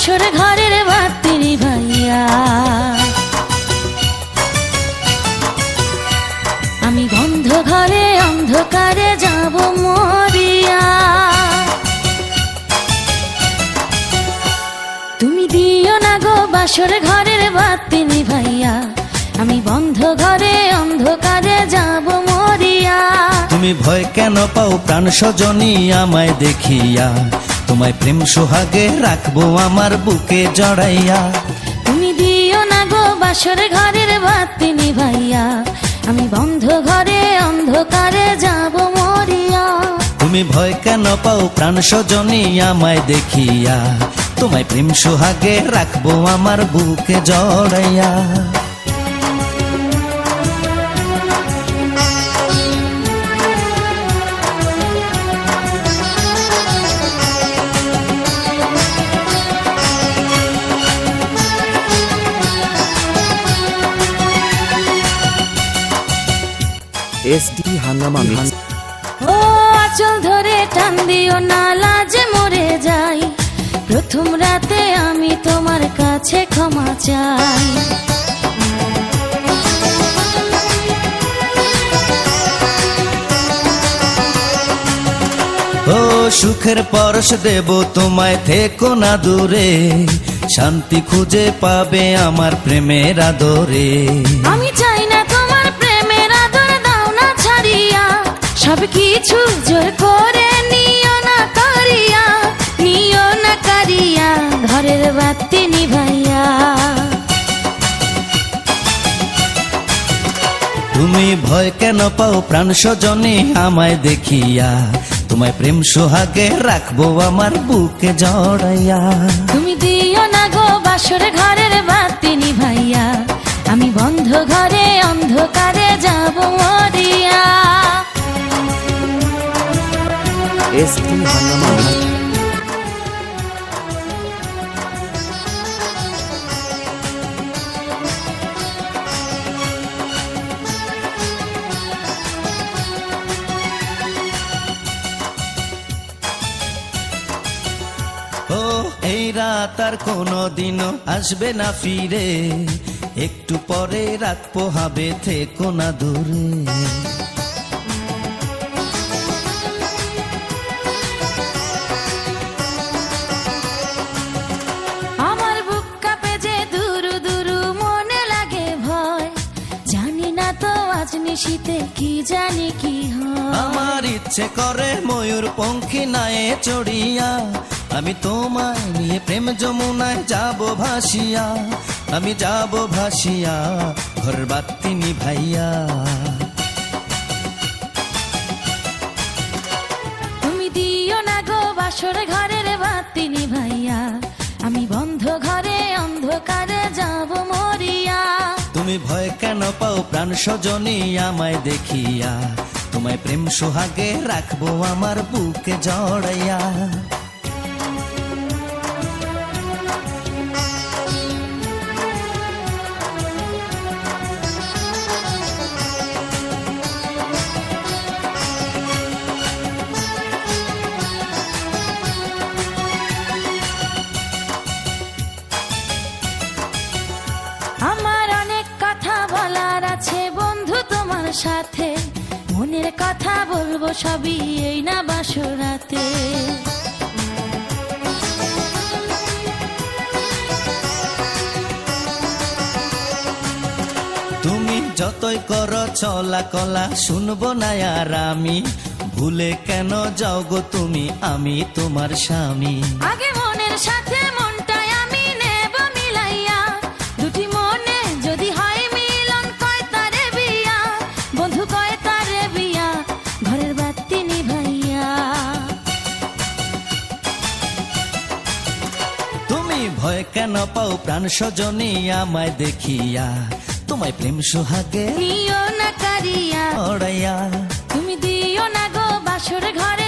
বাসর ঘরের বাতি নিভাইয়া। আমি বন্ধ ঘরে অন্ধকারে যাব মরিয়া। তুমি দিও না গো বাসর ঘরের বাতি নিভাইয়া। আমি বন্ধ ঘরে অন্ধকারে যাব মরিয়া। তুমি ভয় কেন পাও প্রাণ সজনী আমায় দেখিয়া? তোমায় প্রেম সোহাগে রাখবো আমার বুকে জড়াইয়া। তুমি দিও না গো বাসর ঘরের বাতি নিভাইয়া। আমি বন্ধ ঘরে অন্ধকারে যাব মরিয়া। তুমি ভয় কেন পাও প্রাণ সজনী আমায় দেখিয়া? তোমায় প্রেম সোহাগে রাখবো আমার বুকে জড়াইয়া। SD হাঙ্গামা মিক্স। ও আঁচল ধরে টান দিও না, লাজে মরে যাই। প্রথম রাতে আমি তোমার কাছে ক্ষমা চাই। ও সুখের পরশ দেব তোমায়, থেকো না দূরে। শান্তি খুঁজে পাবে আমার প্রেমের আদরে। আমি চাই না তোমার প্রেমের আদর, দাও না ছাড়িয়া। সব কিছু জোর করে নিও না করিয়া, নিও না করিয়া ঘরের বাতি নিভাইয়া। তুমি ভয় কেন পাও প্রাণ সজনী আমায় দেখিয়া? তোমায় প্রেম সোহাগে রাখবো আমার বুকে জড়াইয়া। তুমি দিও না গো বাসর ঘরের বাতি নিভাইয়া। আমি বন্ধ ঘরে অন্ধকারে যাব মরিয়া। SD হাঙ্গামা মিক্স। ও এই রাত আর কোনোদিনও আসবে না ফিরে। একটু পরে রাত পোহাবে, থেকো না দূরে। আমার বুক কাঁপে যে দুরু দুরু, মনে লাগে ভয়। জানি না তো আজ নিশীতে কি জানি কি হয়। আমার ইচ্ছে করে ময়ূর পঙ্খী নায়ে চড়িয়া। আমি তোমায় নিয়ে প্রেম যমুনায় যাব ভাসিয়া। আমি যাব ভাসিয়া ঘর বাতি নিভাইয়া। তুমি দিও না গো বাসর ঘরের বাতি নিভাইয়া। আমি বন্ধ ঘরে অন্ধকারে যাব মরিয়া। তুমি ভয় কেন পাও প্রাণ সজনী আমায় দেখিয়া? তোমায় প্রেম সোহাগে রাখবো আমার বুকে জড়াইয়া। আমার অনেক কথা বলার আছে বন্ধু তোমার সাথে। মনের কথা বলবো সবই এই না বাসরাতে। তুমি যতই করো চলা কলা, শুনবো না আর আমি। ভুলে কেন যাও গো তুমি, আমি তোমার স্বামী। আগে মনের সাথে মনটাই আমি নেব মিলাইয়া। দুটি মনে যদি হয় মিলন, কয় তারে বিয়া। বন্ধু কয় তারে বিয়া, ঘরের বাতি নিভাইয়া। তুমি ভয় কেন পাও প্রাণ সজনী আমায় দেখিয়া? তোমায় প্রেম সোহাগে নিও না কারিয়া। জড়াইয়া। তুমি দিও না গো বাসর ঘরে